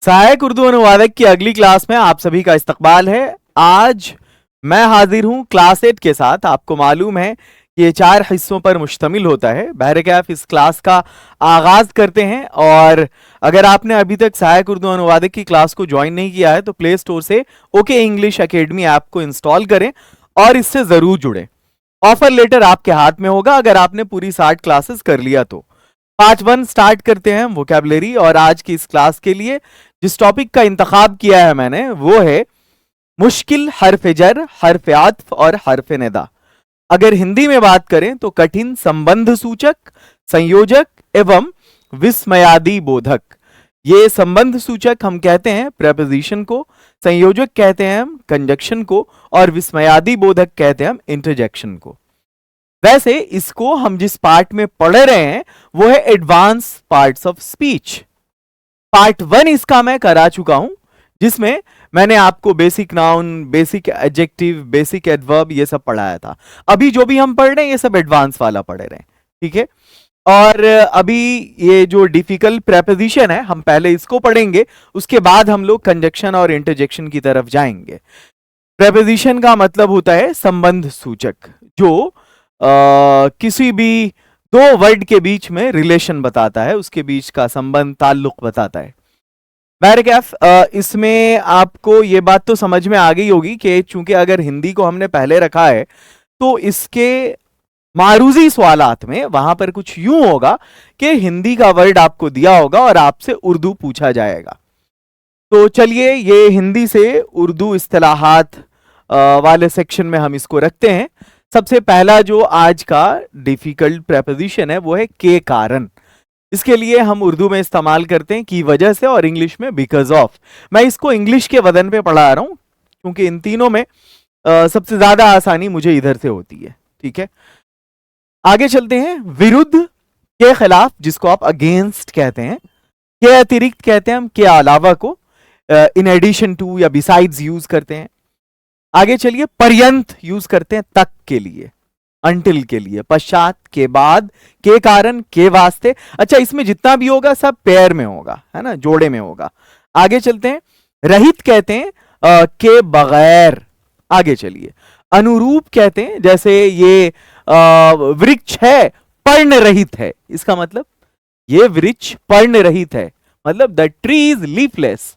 सहायक उर्दू अनुवादक की अगली क्लास में आप सभी का इस्तकबाल है। आज मैं हाजिर हूं क्लास 8 के साथ। आपको मालूम है कि ये 4 हिस्सों पर मुश्तमिल होता है। बहरकैफ इस क्लास का आगाज करते हैं। और अगर आपने अभी तक सहायक उर्दू अनुवादक की क्लास को ज्वाइन नहीं किया है तो प्ले स्टोर से ओके इंग्लिश एकेडमी ऐप को इंस्टॉल करें और इससे जरूर जुड़ें। ऑफर लेटर आपके हाथ में होगा अगर आपने पूरी 60 क्लासेस कर लिया तो। पार्ट 1 स्टार्ट करते हैं वोकैबुलरी। और आज की इस क्लास के लिए जिस टॉपिक का इंतखाब किया है मैंने वो है मुश्किल हर्फ जर, हर्फ आत्फ और हर्फ निदा। अगर हिंदी में बात करें तो कठिन संबंध सूचक, संयोजक एवं विस्मयादि बोधक। ये संबंध सूचक हम कहते हैं प्रेपोजिशन को, संयोजक कहते हैं हम कंजक्शन को और विस्मयादि बोधक कहते हैं हम इंटरजेक्शन को। वैसे इसको हम जिस पार्ट में पढ़ रहे हैं वो है advance parts of speech. Part 1 इसका मैं करा चुका हूं जिसमें मैंने आपको basic noun, basic adjective, basic adverb ये सब पढ़ाया था। अभी जो भी हम पढ़ रहे हैं ये सब एडवांस वाला पढ़ रहे हैं, ठीक है। और अभी ये जो डिफिकल्ट प्रेपोजिशन है हम पहले इसको पढ़ेंगे, उसके बाद हम लोग कंजक्शन और इंटरजेक्शन की तरफ जाएंगे। प्रेपोजिशन का मतलब होता है संबंध सूचक, जो किसी भी दो वर्ड के बीच में रिलेशन बताता है, उसके बीच का संबंध, ताल्लुक बताता है। बैरकैफ इसमें आपको ये बात तो समझ में आ गई होगी कि चूंकि अगर हिंदी को हमने पहले रखा है तो इसके मारूजी सवालात में वहां पर कुछ यूं होगा कि हिंदी का वर्ड आपको दिया होगा और आपसे उर्दू पूछा जाएगा। तो चलिए ये हिंदी से उर्दू इस्तिलाहात वाले सेक्शन में हम इसको रखते हैं। सबसे पहला जो आज का डिफिकल्ट प्रेपोजिशन है वो है के कारण। इसके लिए हम उर्दू में इस्तेमाल करते हैं की वजह से और इंग्लिश में बिकॉज ऑफ। मैं इसको इंग्लिश के वजन पे पढ़ा रहा हूं क्योंकि इन तीनों में सबसे ज्यादा आसानी मुझे इधर से होती है, ठीक है। आगे चलते हैं। विरुद्ध के खिलाफ, जिसको आप अगेंस्ट कहते हैं। के अतिरिक्त कहते हैं हम के अलावा को, इन एडिशन टू या बिसाइड्स यूज करते हैं। आगे चलिए। पर्यंत यूज करते हैं तक के लिए, अंटिल के लिए। पश्चात, के बाद, के कारण, के वास्ते। अच्छा, इसमें जितना भी होगा सब पेयर में होगा, है ना, जोड़े में होगा। आगे चलते हैं। रहित कहते हैं के बगैर। आगे चलिए। अनुरूप कहते हैं, जैसे ये वृक्ष है पर्ण रहित है, इसका मतलब ये वृक्ष पर्ण रहित है, मतलब द ट्री इज लीफलेस,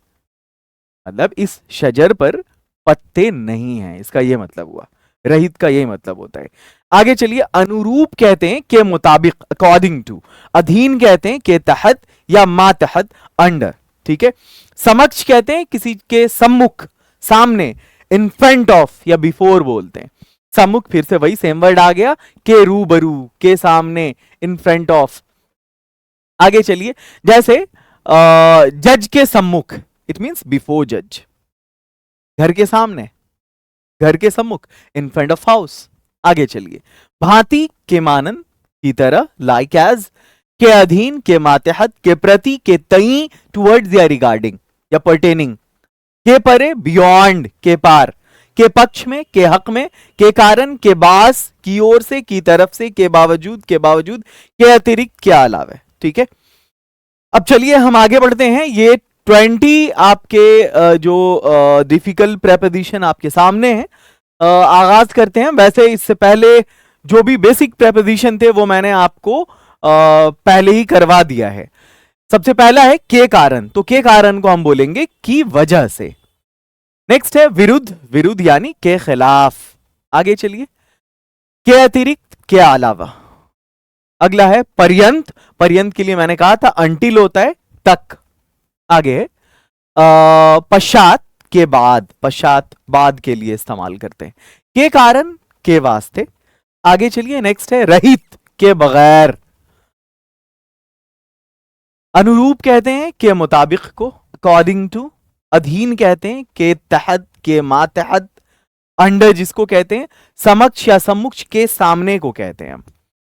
मतलब इस शजर पर पत्ते नहीं हैं, इसका यह मतलब हुआ। रहित का यही मतलब होता है। आगे चलिए। अनुरूप कहते हैं के मुताबिक, अकॉर्डिंग टू। अधीन कहते हैं के तहत या मातहत, अंडर, ठीक है। समक्ष कहते हैं किसी के सम्मुख, सामने, इन फ्रंट ऑफ या बिफोर बोलते हैं। सम्मुख फिर से वही सेम वर्ड आ गया, के रूबरू, के सामने, इन फ्रंट ऑफ। आगे चलिए। जैसे जज के सम्मुख, इट मींस बिफोर जज। घर के सामने, घर के सम्मुख, इन फ्रंट ऑफ हाउस। आगे चलिए। भांति के मानन की तरह, लाइक एज। के अधीन, के मातहत, के प्रति, के तई, टुवर्ड्स या रिगार्डिंग या पर्टेनिंग। के परे, बियॉन्ड, के पार। के पक्ष में, के हक में। के कारण, के बास, की ओर से, की तरफ से। के बावजूद, के बावजूद। के अतिरिक्त, के अलावा, ठीक है। अब चलिए हम आगे बढ़ते हैं। ये 20 आपके जो डिफिकल्ट प्रेपोजिशन आपके सामने हैं। आगाज करते हैं। वैसे इससे पहले जो भी बेसिक प्रेपोजिशन थे वो मैंने आपको पहले ही करवा दिया है। सबसे पहला है के कारण, तो के कारण को हम बोलेंगे की वजह से। नेक्स्ट है विरुद्ध, विरुद्ध यानी के खिलाफ। आगे चलिए। के अतिरिक्त, के अलावा। अगला है पर्यंत। पर्यंत के लिए मैंने कहा था अंटिल होता है, तक। आगे है पश्चात, के बाद। पश्चात बाद के लिए इस्तेमाल करते हैं। के कारण, के वास्ते। आगे चलिए। नेक्स्ट है रहित, के बगैर। अनुरूप कहते हैं के मुताबिक को, अकॉर्डिंग टू। अधीन कहते हैं के तहत, के मातहत। अंडर जिसको कहते हैं। समक्ष या सम्मुख, के सामने को कहते हैं हम।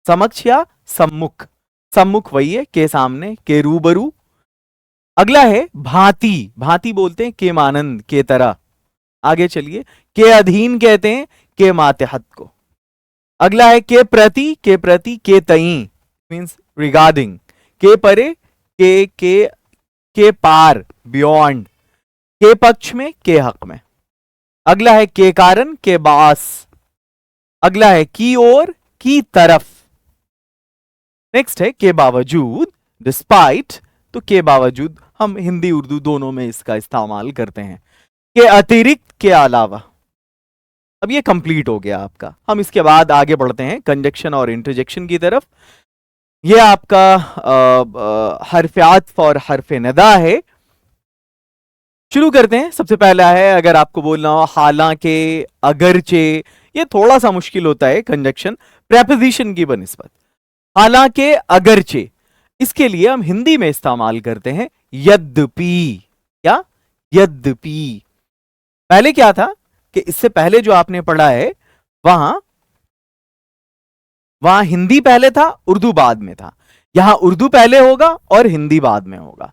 समक्ष या सम्मुख, सम्मुख वही है के सामने, के रूबरू। अगला है भांति। भांति बोलते हैं के मानंद, के तरह। आगे चलिए। के अधीन कहते हैं के मातहत को। अगला है के प्रति, के प्रति, के तई मींस रिगार्डिंग। के परे, के के पार, बियॉन्ड, के पक्ष में, के हक में। अगला है के कारण, के बास। अगला है की ओर, की तरफ। नेक्स्ट है के बावजूद, डिस्पाइट। तो के बावजूद हम हिंदी उर्दू दोनों में इसका इस्तेमाल करते हैं। के अतिरिक्त, के अलावा। अब ये कंप्लीट हो गया आपका। हम इसके बाद आगे बढ़ते हैं कंजक्शन और इंटरजेक्शन की तरफ। ये आपका हर्फ आत्फ और हर्फ नदा है। शुरू करते हैं। सबसे पहला है, अगर आपको बोलना हो हालांकि, अगरचे, ये थोड़ा सा मुश्किल होता है कंजक्शन प्रेपोजिशन की बनिस्बत। हालांकि, अगरचे, इसके लिए हम हिंदी में इस्तेमाल करते हैं यद्यपि। क्या? यद्यपि। पहले क्या था कि इससे पहले जो आपने पढ़ा है वहां हिंदी पहले था, उर्दू बाद में था। यहां उर्दू पहले होगा और हिंदी बाद में होगा।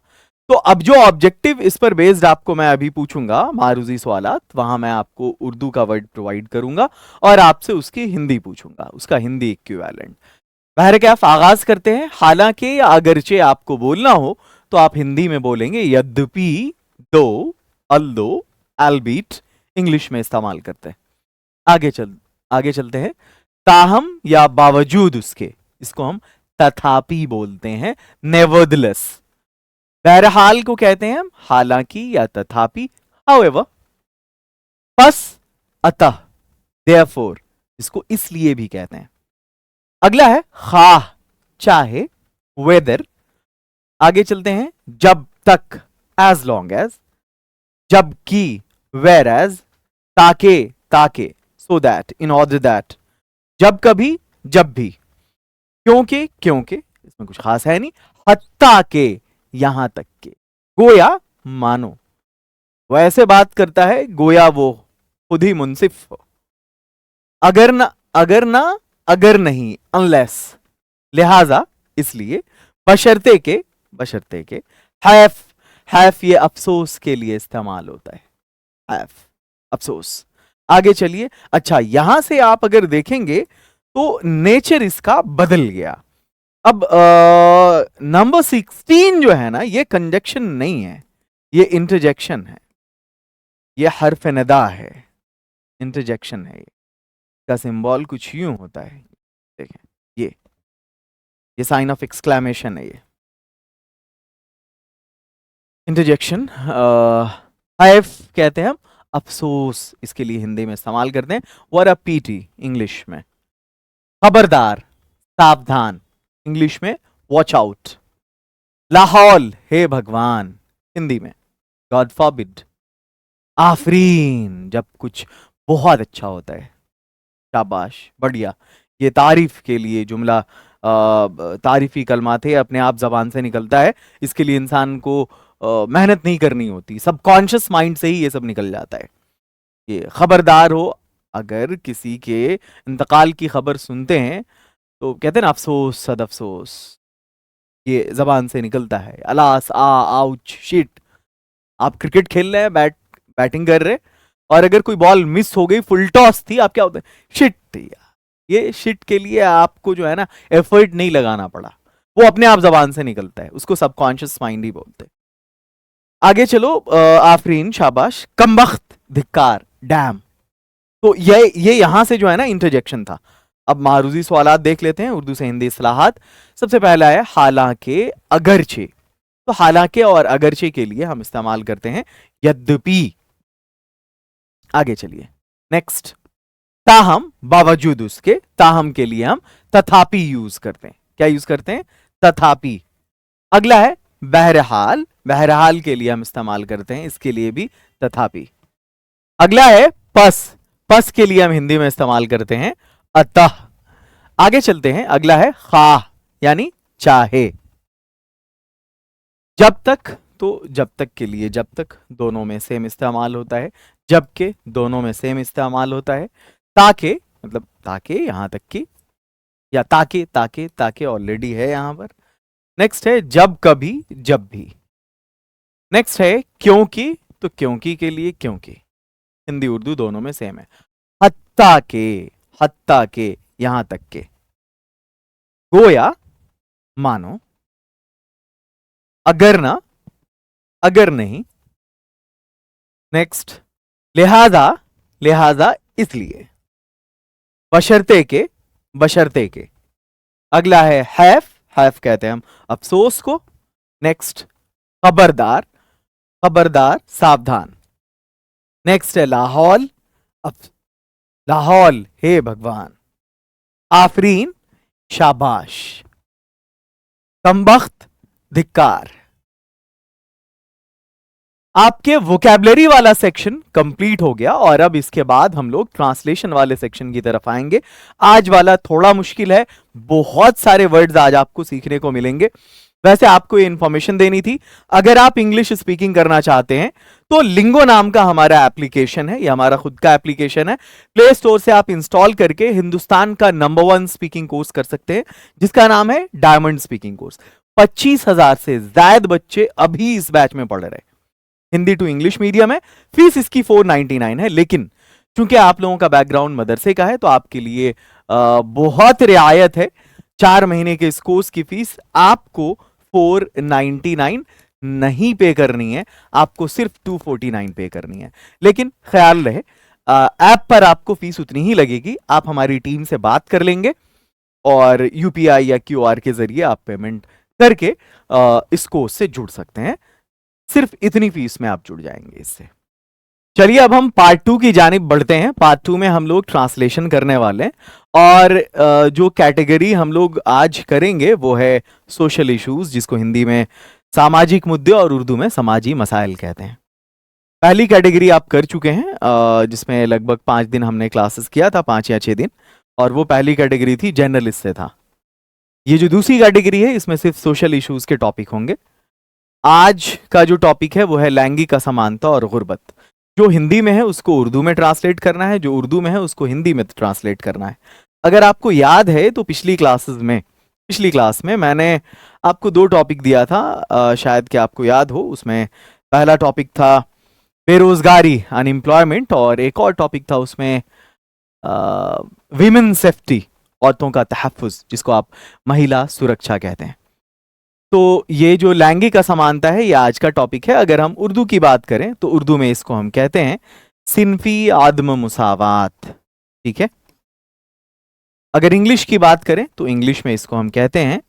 तो अब जो ऑब्जेक्टिव इस पर बेस्ड आपको मैं अभी पूछूंगा, मारूजी सवालात, वहां मैं आपको उर्दू का वर्ड प्रोवाइड करूंगा और आपसे उसकी हिंदी पूछूंगा, उसका हिंदी इक्विवेलेंट। बहरकैफ आगाज करते हैं। हालांकि या अगरचे आपको बोलना हो तो आप हिंदी में बोलेंगे यद्यपि, दो, अल्दो, एल्बीट, इंग्लिश में इस्तेमाल करते हैं। आगे चलते हैं। ताहम या बावजूद उसके, इसको हम तथापि बोलते हैं, नेवर्दलेस। बहरहाल को कहते हैं हम हालांकि या तथापि, हाउएवर। बस, अतः, देयरफॉर, इसको इसलिए भी कहते हैं। अगला है खाह, चाहे, वेदर। आगे चलते हैं। जब तक, एज लॉन्ग एज। जबकि, वेर एज। ताके, ताके, so that, in order that. जब कभी, जब भी। क्योंकि, क्योंकि, इसमें कुछ खास है नहीं। हत्ता के, यहां तक के। गोया, मानो, वो ऐसे बात करता है गोया वो खुद ही मुंसिफ हो। अगर ना, अगर ना, अगर नहीं, अनलेस, लिहाजा, इसलिए। बशर्ते के, बशर्ते के। हैफ, हैफ ये अफसोस के लिए इस्तेमाल होता है, हैफ, अफसोस। आगे चलिए। अच्छा, यहां से आप अगर देखेंगे तो नेचर इसका बदल गया। अब नंबर 16 जो है ना, ये कंजक्शन नहीं है, ये इंटरजेक्शन है, ये हर्फ नदा है, इंटरजेक्शन है। का सिंबल कुछ यूं होता है, देखें, ये साइन ऑफ एक्सक्लेमेशन है, ये इंटरजेक्शन। हैफ कहते हैं हम अफसोस, इसके लिए हिंदी में इस्तेमाल करते हैं। वर अ पीटी, इंग्लिश में। खबरदार, सावधान, इंग्लिश में वॉच आउट। लाहौल, हे भगवान, हिंदी में गॉड फॉरबिड। आफरीन, जब कुछ बहुत अच्छा होता है, शाबाश, बढ़िया। ये तारीफ के लिए जुमला, तारीफी कलमा थे, अपने आप जबान से निकलता है। इसके लिए इंसान को मेहनत नहीं करनी होती, सबकॉन्शियस माइंड से ही ये सब निकल जाता है। ये खबरदार हो, अगर किसी के इंतकाल की खबर सुनते हैं तो कहते हैं ना अफसोस, सद अफसोस, ये जबान से निकलता है। Alas, ouch, shit. आप क्रिकेट खेल रहे हैं, बैटिंग कर रहे हैं, और अगर कोई बॉल मिस हो गई, फुल टॉस थी, आप क्या होता है, शिट। ये शिट के लिए आपको जो है ना एफर्ट नहीं लगाना पड़ा, वो अपने आप जबान से निकलता है, उसको सबकॉन्शियस माइंड ही बोलते हैं। आगे चलो। आफरीन, शाबाश। कमबख्त, धिक्कार, डैम। तो ये यहां से जो है ना इंटरजेक्शन था। अब मारूजी सवालात देख लेते हैं, उर्दू से हिंदी इस्लाहात। सबसे पहला है हालांकि, अगरचे। तो हालांकि और अगरचे के लिए हम इस्तेमाल करते हैं यद्यपि। आगे चलिए, नेक्स्ट। ताहम, बावजूद उसके, ताहम के लिए हम तथापि यूज करते हैं। क्या यूज करते हैं? तथापि। अगला है बहरहाल, बहरहाल के लिए हम इस्तेमाल करते हैं, इसके लिए भी तथापि। अगला है पस, पस के लिए हम हिंदी में इस्तेमाल करते हैं अतः। आगे चलते हैं। अगला है खाह, यानी चाहे। जब तक, तो जब तक के लिए जब तक दोनों में सेम इस्तेमाल होता है, जबकि दोनों में सेम इस्तेमाल होता है। ताके, मतलब ताके, यहां तक की, या ताके, ताके, ताके ऑलरेडी है यहां पर। नेक्स्ट है जब कभी, जब भी। नेक्स्ट है क्योंकि, तो क्योंकि के लिए क्योंकि, हिंदी उर्दू दोनों में सेम है। हत्ता के, हत्ता के, यहां तक के। गोया, मानो। अगर ना, अगर नहीं, नेक्स्ट, लिहाजा, लिहाजा इसलिए, बशर्ते के, बशर्ते के। अगला है हैफ, हैफ कहते हैं हम अफसोस को। नेक्स्ट, खबरदार, खबरदार सावधान। नेक्स्ट है लाहौल, लाहौल हे भगवान। आफरीन शाबाश। कमबख्त धिक्कार। आपके वोकैबुलरी वाला सेक्शन कंप्लीट हो गया और अब इसके बाद हम लोग ट्रांसलेशन वाले सेक्शन की तरफ आएंगे। आज वाला थोड़ा मुश्किल है, बहुत सारे वर्ड्स आज आपको सीखने को मिलेंगे। वैसे आपको ये इंफॉर्मेशन देनी थी, अगर आप इंग्लिश स्पीकिंग करना चाहते हैं तो लिंगो नाम का हमारा एप्लीकेशन है, ये हमारा खुद का एप्लीकेशन है। प्ले स्टोर से आप इंस्टॉल करके हिंदुस्तान का नंबर 1 स्पीकिंग कोर्स कर सकते हैं, जिसका नाम है डायमंड स्पीकिंग कोर्स। 25,000 से ज्यादा बच्चे अभी इस बैच में पढ़ रहे हैं। हिंदी टू इंग्लिश मीडियम है, फीस इसकी 499 है, लेकिन चूंकि आप लोगों का बैकग्राउंड मदरसे का है तो आपके लिए बहुत रियायत है। 4 महीने के इस कोर्स की फीस आपको 499 नहीं पे करनी है, आपको सिर्फ 249 पे करनी है। लेकिन ख्याल रहे, ऐप पर आपको फीस उतनी ही लगेगी। आप हमारी टीम से बात कर लेंगे और यूपीआई या क्यूआर के जरिए आप पेमेंट करके इस कोर्स से जुड़ सकते हैं। सिर्फ इतनी फीस में आप जुड़ जाएंगे इससे। चलिए अब हम पार्ट 2 की जानिब बढ़ते हैं। पार्ट 2 में हम लोग ट्रांसलेशन करने वाले हैं और जो कैटेगरी हम लोग आज करेंगे वो है सोशल इश्यूज, जिसको हिंदी में सामाजिक मुद्दे और उर्दू में समाजी मसाइल कहते हैं। पहली कैटेगरी आप कर चुके हैं, जिसमें लगभग 5 दिन हमने क्लासेस किया था, 5 या 6 दिन, और वो पहली कैटेगरी थी, जर्नलिस्ट से था। ये जो दूसरी कैटेगरी है इसमें सिर्फ सोशल इश्यूज के टॉपिक होंगे। आज का जो टॉपिक है वो है लैंगिक असमानता और गुर्बत। जो हिंदी में है उसको उर्दू में ट्रांसलेट करना है, जो उर्दू में है उसको हिंदी में ट्रांसलेट करना है। अगर आपको याद है तो पिछली क्लास में मैंने आपको 2 टॉपिक दिया था, शायद कि आपको याद हो। उसमें पहला टॉपिक था बेरोजगारी, अनएम्प्लॉयमेंट, और एक और टॉपिक था उसमें विमेन सेफ्टी, औरतों का तहफ़्फ़ुज़, जिसको आप महिला सुरक्षा कहते हैं। तो ये जो लैंगिक असमानता है ये आज का टॉपिक है। अगर हम उर्दू की बात करें तो उर्दू में इसको हम कहते हैं सिनफी आदम मुसावात, ठीक है। अगर इंग्लिश की बात करें तो इंग्लिश में इसको हम कहते हैं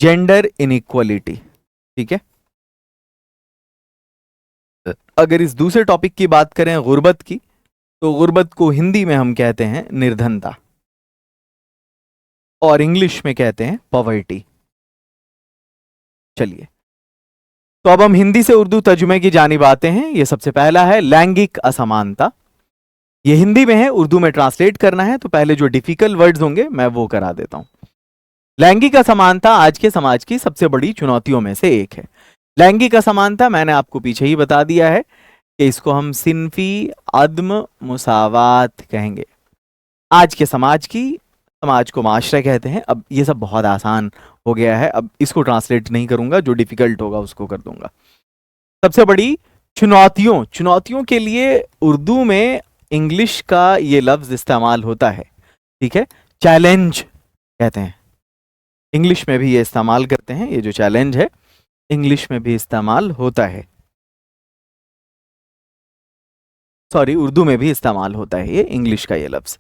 जेंडर इनइक्वालिटी, ठीक है। अगर इस दूसरे टॉपिक की बात करें गुर्बत की, तो गुर्बत को हिंदी में हम कहते हैं निर्धनता और इंग्लिश में कहते हैं पॉवर्टी। चलिए तो अब हम हिंदी से उर्दू तर्जुमे की जानिब आते हैं। ये सबसे पहला है लैंगिक असमानता। ये हिंदी में है, उर्दू में ट्रांसलेट करना है, तो पहले जो डिफिकल्ट वर्ड्स होंगे मैं वो करा देता हूं। लैंगिक असमानता आज के समाज की सबसे बड़ी चुनौतियों में से एक है। लैंगिक असमानता मैंने आपको पीछे ही बता दिया है कि इसको हम सिनफी अदम मुसावात कहेंगे। आज के समाज को माशरा कहते हैं। अब ये सब बहुत आसान हो गया है, अब इसको ट्रांसलेट नहीं करूंगा, जो डिफिकल्ट होगा उसको कर दूंगा। सबसे बड़ी चुनौतियों के लिए उर्दू में इंग्लिश का ये लफ्ज इस्तेमाल होता है, ठीक है। चैलेंज कहते हैं, इंग्लिश में भी ये इस्तेमाल करते हैं। ये जो चैलेंज है इंग्लिश में भी इस्तेमाल होता है, सॉरी उर्दू में भी इस्तेमाल होता है ये इंग्लिश का ये लफ्ज,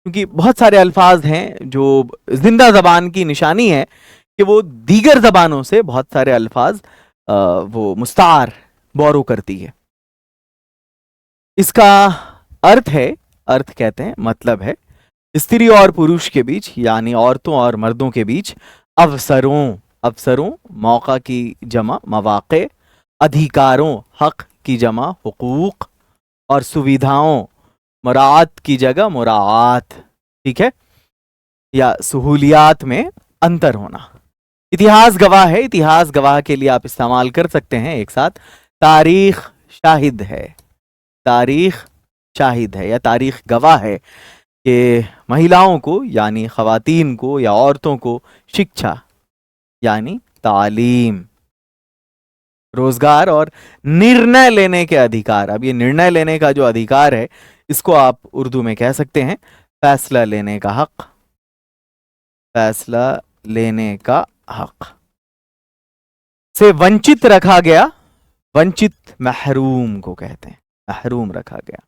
क्योंकि बहुत सारे अल्फाज हैं जो जिंदा जबान की निशानी है कि वो दीगर जबानों से बहुत सारे अल्फाज वो मुस्तार बोरो करती है। इसका अर्थ कहते हैं, मतलब है स्त्री और पुरुष के बीच, यानी औरतों और मर्दों के बीच अवसरों मौका की जमा मवाक़े, अधिकारों हक की जमा हुकूक, और सुविधाओं मुराआत की जगह मुराआत, ठीक है, या सहूलियात में अंतर होना। इतिहास गवाह है, इतिहास गवाह के लिए आप इस्तेमाल कर सकते हैं एक साथ तारीख शाहिद है, तारीख शाहिद है या तारीख गवाह है कि महिलाओं को यानी ख़वातीन को या औरतों को शिक्षा यानी तालीम, रोजगार और निर्णय लेने के अधिकार। अब ये निर्णय लेने का जो अधिकार है इसको आप उर्दू में कह सकते हैं फैसला लेने का हक, फैसला लेने का हक से वंचित रखा गया वंचित महरूम को कहते हैं, महरूम रखा गया।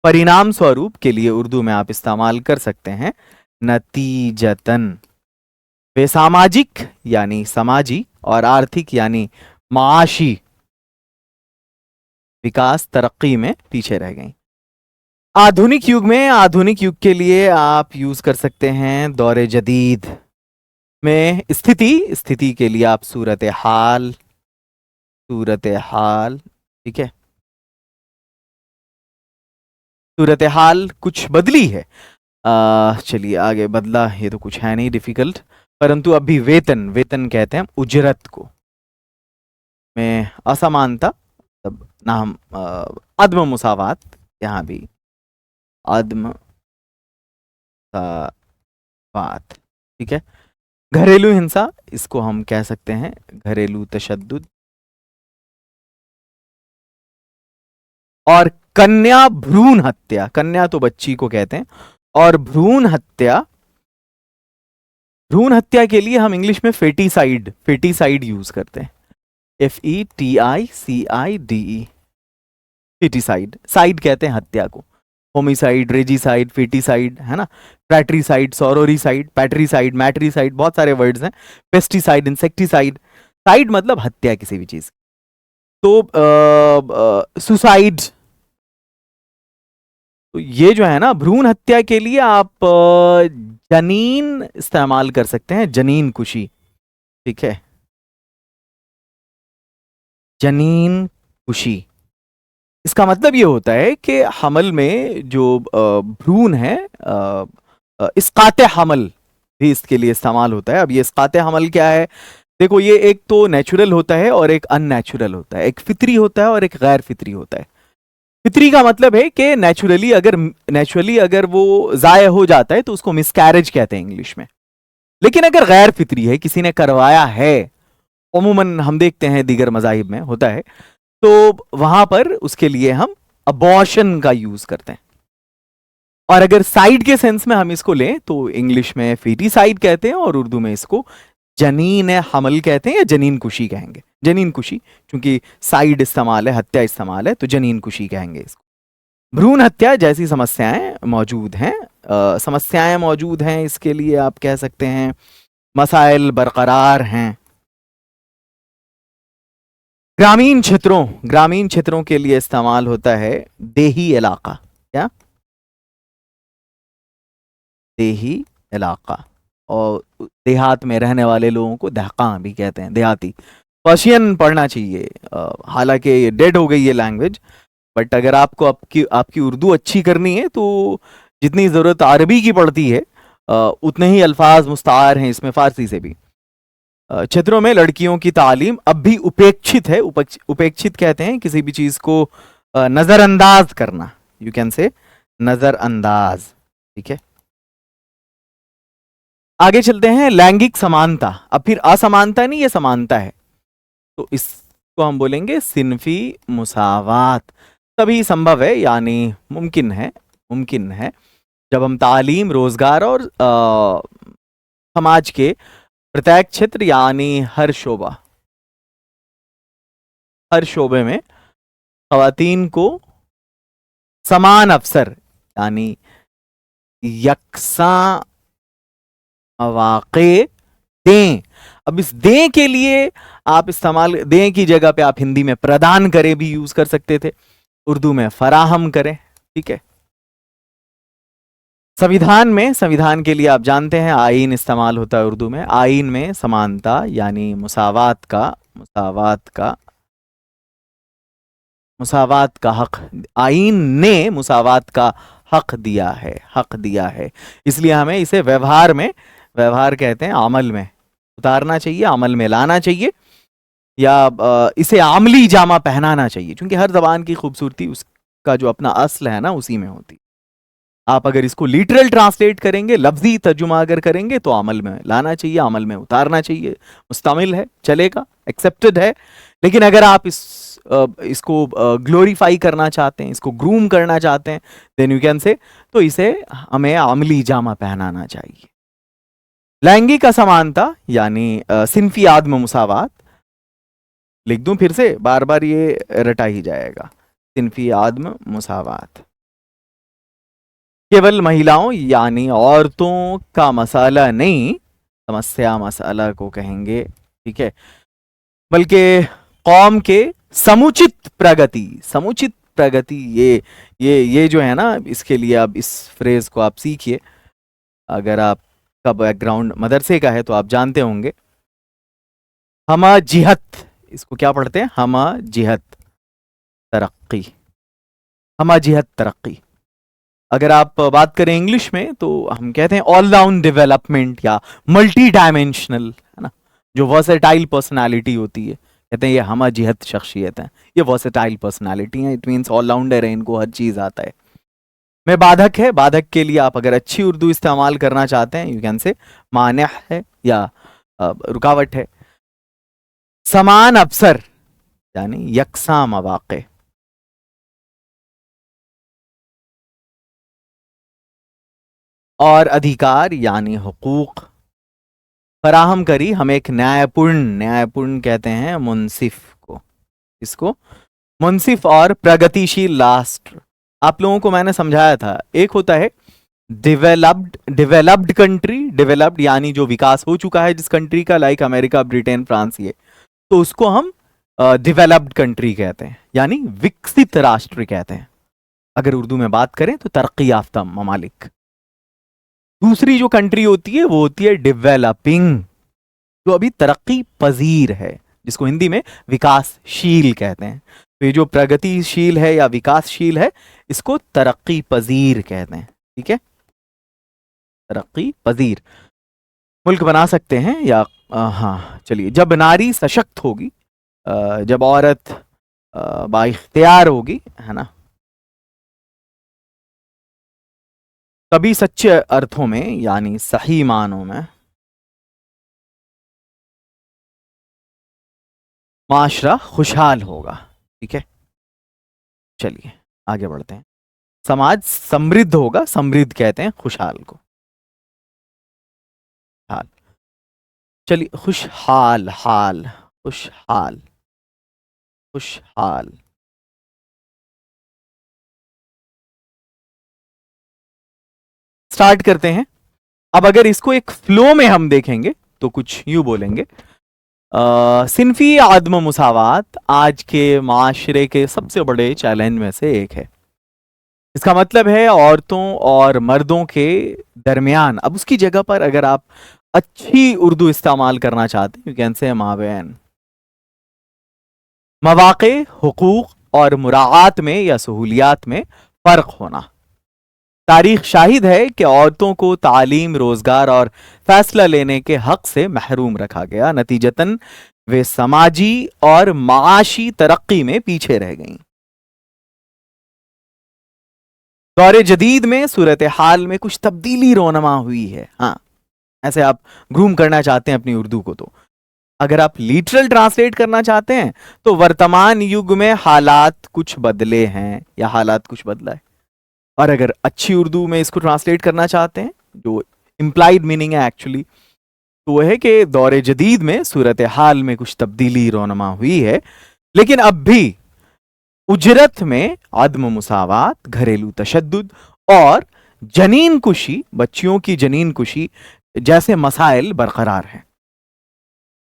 परिणाम स्वरूप के लिए उर्दू में आप इस्तेमाल कर सकते हैं नतीजतन। वे सामाजिक यानी समाजी और आर्थिक यानी माशी विकास तरक्की में पीछे रह गई। आधुनिक युग में, आधुनिक युग के लिए आप यूज कर सकते हैं दौरे जदीद में स्थिति, स्थिति के लिए आप सूरत हाल, सूरत हाल, ठीक है। सूरत हाल कुछ बदली है, चलिए आगे बढ़ा, ये तो कुछ है नहीं डिफिकल्ट, परंतु अभी वेतन, वेतन कहते हैं उजरत को, में असमानता, तब ना हम अदम मुसावात, यहाँ भी अदम मुसावात, ठीक है। घरेलू हिंसा, इसको हम कह सकते हैं घरेलू तशद्दुद। और कन्या भ्रूण हत्या, कन्या तो बच्ची को कहते हैं, और भ्रूण हत्या, भ्रूण हत्या के लिए हम इंग्लिश में फेटिसाइड, फेटिसाइड यूज करते हैं, FETICIDE, फेटिसाइड। साइड कहते हैं हत्या को, होमिसाइड, रेजिसाइड, फेटिसाइड, है ना, फ्रैट्रिसाइड, सोरोरिसाइड, पैट्रिसाइड, मैट्रिसाइड, बहुत सारे वर्ड्स हैं, पेस्टिसाइड, इंसेक्टिसाइड। साइड मतलब हत्या किसी भी चीज। तो सुसाइड, तो ये जो है ना भ्रूण हत्या के लिए आप जनीन इस्तेमाल कर सकते हैं, जनीन कुशी, ठीक है, जनीन कुशी। इसका मतलब ये होता है कि हमल में जो भ्रूण है, इसकाते हमल भी इसके लिए इस्तेमाल होता है। अब ये इसकाते हमल क्या है, देखो ये एक तो नेचुरल होता है और एक अननेचुरल होता है, एक फितरी होता है और एक गैर फितरी होता है। फितरी का मतलब है कि नेचुरली अगर वो जाया हो जाता है तो उसको मिसकैरेज कहते हैं इंग्लिश में। लेकिन अगर गैर फितरी है, किसी ने करवाया है, अमूमन हम देखते हैं दीगर मजाहिब में होता है, तो वहां पर उसके लिए हम अबॉर्शन का यूज करते हैं। और अगर साइड के सेंस में हम इसको लें तो इंग्लिश में फेटिसाइड कहते हैं और उर्दू में इसको जनीन हमल कहते हैं या जनीन कुशी कहेंगे। जनीन कुशी, क्योंकि साइड इस्तेमाल है, हत्या इस्तेमाल है, तो जनीन कुशी कहेंगे इसको। भ्रूण हत्या जैसी समस्याएं मौजूद हैं, समस्याएं मौजूद हैं, इसके लिए आप कह सकते हैं मसाइल बरकरार हैं। ग्रामीण क्षेत्रों, ग्रामीण क्षेत्रों के लिए इस्तेमाल होता है देही इलाका, क्या, देही इलाका, और देहात में रहने वाले लोगों को दहका भी कहते हैं, देहाती। पर्शियन पढ़ना चाहिए, हालांकि ये डेड हो गई ये लैंग्वेज, बट अगर आपको आपकी उर्दू अच्छी करनी है तो जितनी ज़रूरत अरबी की पड़ती है उतने ही अल्फाज मुस्तार हैं इसमें फ़ारसी से भी। क्षेत्रों में लड़कियों की तालीम अब भी उपेक्षित है, उपेक्षित कहते हैं किसी भी चीज़ को नज़रअंदाज करना, यू कैन से नज़रअंदाज, ठीक है। आगे चलते हैं, लैंगिक समानता, अब फिर असमानता नहीं, ये समानता है, तो इसको हम बोलेंगे सिनफी मुसावात। तभी संभव है यानी मुमकिन है, मुमकिन है जब हम तालीम, रोजगार और समाज के प्रत्येक क्षेत्र यानी हर शोबे में खवातीन को समान अवसर यानी यकसा मौके दें। अब इस दें के लिए आप इस्तेमाल, दें की जगह पे आप हिंदी में प्रदान करें भी यूज कर सकते थे, उर्दू में फराहम करें, ठीक है। संविधान में, संविधान के लिए आप जानते हैं आईन इस्तेमाल होता है उर्दू में। आईन में समानता यानी मुसावात का हक, आईन ने मुसावात का हक दिया है, हक दिया है, इसलिए हमें इसे व्यवहार में, व्यवहार कहते हैं, अमल में उतारना चाहिए, अमल में लाना चाहिए, या इसे आमली जामा पहनाना चाहिए, क्योंकि हर जबान की खूबसूरती उसका जो अपना असल है ना उसी में होती। आप अगर इसको लिटरल ट्रांसलेट करेंगे, लफ्जी तर्जुमा अगर करेंगे, तो अमल में लाना चाहिए, अमल में उतारना चाहिए, मुस्तमिल है, चलेगा, एक्सेप्टेड है। लेकिन अगर आप इसको ग्लोरीफाई करना चाहते हैं, इसको ग्रूम करना चाहते हैं, देन यू कैन से, तो इसे हमें अमली जामा पहनाना चाहिए। लैंगिक असमानता यानी सिनफी आदम मुसावात, लिख दूं फिर से, बार बार ये रटा ही जाएगा। सिनफी आदम मुसावात केवल महिलाओं यानी औरतों का मसाला नहीं, समस्या मसाला को कहेंगे, ठीक है, बल्कि कौम के समुचित प्रगति, समुचित प्रगति, ये जो है ना, इसके लिए आप इस फ्रेज को आप सीखिए। अगर आपका बैकग्राउंड मदरसे का है तो आप जानते होंगे, हमा जिहत, इसको क्या पढ़ते हैं, हमा जिहत तरक्की, हमा जिहत तरक्की। अगर आप बात करें इंग्लिश में तो हम कहते हैं ऑल राउंड डेवलपमेंट या मल्टी डायमेंशनल, है ना, जो वर्सेटाइल पर्सनालिटी होती है, कहते हैं ये हमा जिहत शख्सियत है, ये वर्सेटाइल पर्सनालिटी है, इट मीन्स ऑल राउंडर है, इनको हर चीज आता है। में बाधक है, बाधक के लिए आप अगर अच्छी उर्दू इस्तेमाल करना चाहते हैं, यू कैन से मान्य है या रुकावट है। समान अवसर यानी यकसा मौके, और अधिकार यानी हुकूक फराहम करी हम एक न्यायपूर्ण, न्यायपूर्ण कहते हैं मुंसिफ को, इसको मुंसिफ और प्रगतिशील राष्ट्र। आप लोगों को मैंने समझाया था, एक होता है डेवलप्ड कंट्री, डेवलप्ड यानी जो विकास हो चुका है जिस कंट्री का, लाइक अमेरिका, ब्रिटेन, फ्रांस, ये तो उसको हम डेवलप्ड कंट्री कहते हैं, यानी विकसित राष्ट्र कहते हैं। अगर उर्दू में बात करें तो तरक्की याफ्ता ममालिक। दूसरी जो कंट्री होती है वो होती है डेवलपिंग, जो अभी तरक्की पजीर है, जिसको हिंदी में विकासशील कहते हैं। तो ये जो प्रगतिशील है या विकासशील है, इसको तरक्की पजीर कहते हैं, ठीक है, तरक्की पजीर मुल्क बना सकते हैं। या हाँ चलिए, जब नारी सशक्त होगी, जब औरत बाइख्तियार होगी, है ना, तभी सच्चे अर्थों में यानी सही मानों में माशरा खुशहाल होगा, ठीक है। चलिए आगे बढ़ते हैं। समाज समृद्ध होगा, समृद्ध कहते हैं खुशहाल को, हाल, चलिए खुशहाल, हाल, खुशहाल, खुशहाल, स्टार्ट करते हैं। अब अगर इसको एक फ्लो में हम देखेंगे तो कुछ यूं बोलेंगे, सिनफी आदम मुसावात आज के माशरे के सबसे बड़े चैलेंज में से एक है। इसका मतलब है औरतों और मर्दों के दरमियान, अब उसकी जगह पर अगर आप अच्छी उर्दू इस्तेमाल करना चाहते हैं, यू कैन से माबैन मवाक़े, हुकूक और मुराआत में या सहूलियात में फ़र्क होना। तारीख शाहिद है कि औरतों को तालीम, रोजगार और फैसला लेने के हक से महरूम रखा गया, नतीजतन वे समाजी और माशी तरक्की में पीछे रह गईं। दौरे जदीद में सूरत हाल में कुछ तब्दीली रोनमा हुई है। हाँ, ऐसे आप ग्रूम करना चाहते हैं अपनी उर्दू को, तो अगर आप लिटरल ट्रांसलेट करना चाहते हैं तो वर्तमान युग में हालात कुछ बदले हैं या हालात कुछ बदला है। और अगर अच्छी उर्दू में इसको ट्रांसलेट करना चाहते हैं, जो इम्प्लाइड मीनिंग है एक्चुअली, तो वह है कि दौरे जदीद में सूरत हाल में कुछ तब्दीली रोनमा हुई है, लेकिन अब भी उजरत में अदम मुसावात, घरेलू तशद्दुद और जनीन कुशी, बच्चियों की जनीन कुशी जैसे मसाइल बरकरार हैं।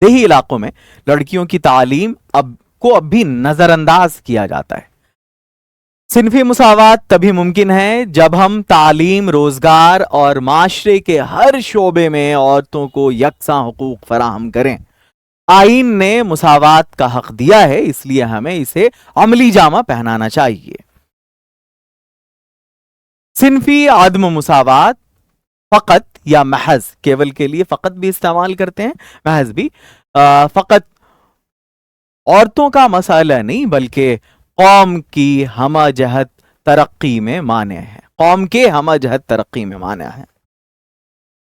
देही इलाकों में लड़कियों की तालीम अब भी नजरअंदाज किया जाता है। सिनफी मुसावात तभी मुमकिन है जब हम तालीम, रोजगार और माशरे के हर शोबे में औरतों को यकसा हुकूक फराहम करें। आईन ने मुसावात का हक दिया है, इसलिए हमें इसे अमली जामा पहनाना चाहिए। सिनफी आदम मुसावात फकत या महज, केवल के लिए फकत भी इस्तेमाल करते हैं, महज भी, फकत औरतों का मसाला नहीं बल्कि कौम की हमजहत तरक्की में मान्य है, कौम के हमजहत तरक्की में मान्य है।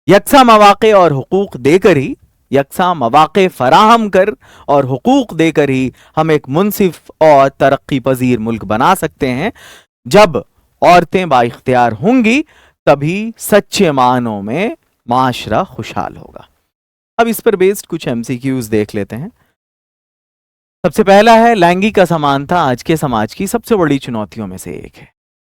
यकसा मौके और हुकूक देकर ही, यकसा मौके फराहम कर और हुकूक देकर ही हम एक मुनसिफ और तरक्की पजीर मुल्क बना सकते हैं। जब औरतें बाइख्तियार होंगी तभी सच्चे मानों में माशरा खुशहाल होगा। अब इस पर बेस्ड कुछ एमसीक्यूज देख लेते हैं। सबसे पहला है लैंगिक असमानता आज के समाज की सबसे बड़ी चुनौतियों में से एक है।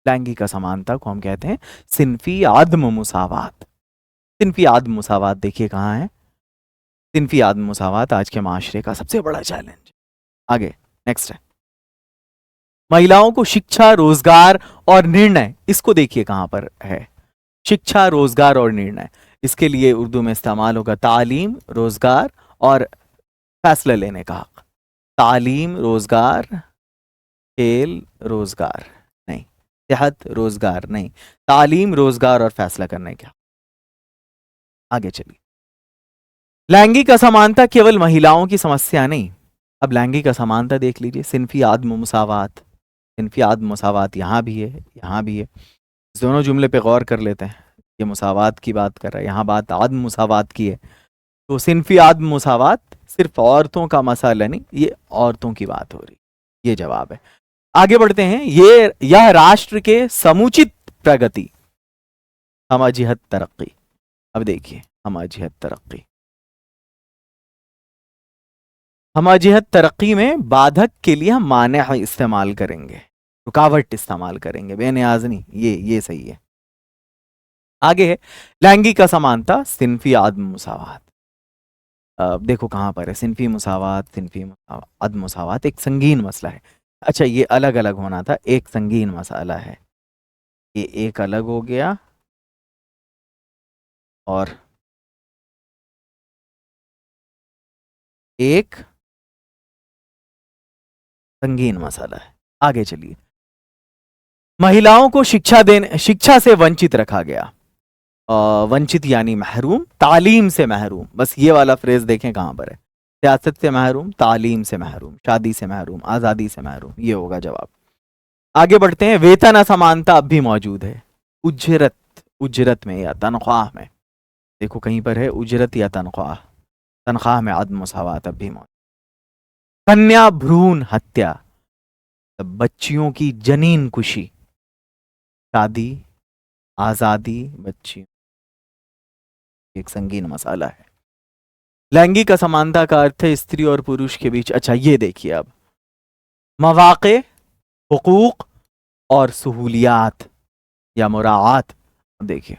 लैंगिक असमानता को हम कहते हैं सिन्फी आदम मुसावात। सिन्फी आदम मुसावात देखिए कहाँ है। सिन्फी आदम मुसावात आज के माशरे का सबसे बड़ा चैलेंज। आगे नेक्स्ट है महिलाओं को शिक्षा, रोजगार और निर्णय। इसको देखिए कहां पर है, शिक्षा, रोजगार और निर्णय। इसके लिए उर्दू में इस्तेमाल होगा तालीम, रोजगार और फैसला लेने का हक। तालीम, रोजगार, खेल, रोजगार नहीं, सेहत, रोजगार नहीं, तालीम, रोजगार और फैसला करने का। आगे चलिए। लैंगिक असमानता केवल महिलाओं की समस्या नहीं। अब लैंगिक असमानता देख लीजिए, सिन्फी आदम मुसावात, सिन्फी आदम मुसावात यहाँ भी है, यहाँ भी है। दोनों जुमले पे गौर कर लेते हैं। ये मुसावात की बात कर रहा है, यहाँ बात आदम मुसावात की है। तो सिन्फी आदम मुसावात सिर्फ औरतों का मसला नहीं, ये औरतों की बात हो रही। ये जवाब है। आगे बढ़ते हैं। यह राष्ट्र के समुचित प्रगति, समाजियत तरक्की। अब देखिए समाजियत तरक्की, समाजियत तरक्की में बाधक के लिए हम माने इस्तेमाल करेंगे, रुकावट इस्तेमाल करेंगे, बेनियाज नहीं। ये सही है। आगे है लैंगिक असमानता, सिन्फी आदम मुसावात। देखो कहां पर है सिन्फी मुसावात, सिन्फी आदम मुसावात एक संगीन मसला है। अच्छा ये अलग अलग होना था, एक संगीन मसाला है। ये एक अलग हो गया और एक संगीन मसाला है। आगे चलिए। महिलाओं को शिक्षा से वंचित रखा गया। वंचित यानी महरूम, तालीम से महरूम। बस ये वाला फ्रेज देखें कहां पर है। सियासत से महरूम, तालीम से महरूम, शादी से महरूम, आजादी से महरूम। ये होगा जवाब। आगे बढ़ते हैं। वेतन असमानता अब भी मौजूद है। उजरत, उजरत में या तनख्वाह में, देखो कहीं पर है उजरत या तनख्वाह, तनख्वाह में आदम मुसावात अब भी मौजूद। कन्या भ्रूण हत्या, बच्चियों की जनीन कुशी, शादी, आजादी, बच्ची एक संगीन मसाला है। लैंगिक असमानता का अर्थ है स्त्री और पुरुष के बीच। अच्छा ये देखिए अब मवाक़े, हुकूक और सहूलियात या मुराआत। देखिए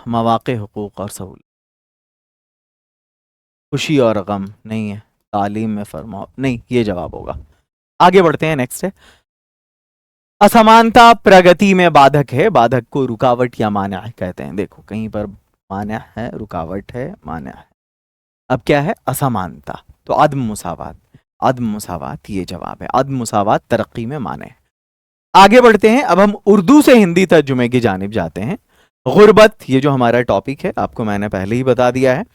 मवाक़े, हुकूक और सहूलियात, खुशी और गम नहीं है, तालीम में फरमाओ नहीं, ये जवाब होगा। आगे बढ़ते हैं। नेक्स्ट है असमानता प्रगति में बाधक है। बाधक को रुकावट या मान्या कहते हैं। देखो कहीं पर मान्या है, रुकावट है, मान्या है। अब क्या है असमानता, तो आदम मुसावात, आदम मुसावात ये जवाब है। आदम मुसावात तरक्की में माने। आगे बढ़ते हैं। अब हम उर्दू से हिंदी तर्जुमे की जानिब जाते हैं। गुर्बत, ये जो हमारा टॉपिक है आपको मैंने पहले ही बता दिया है।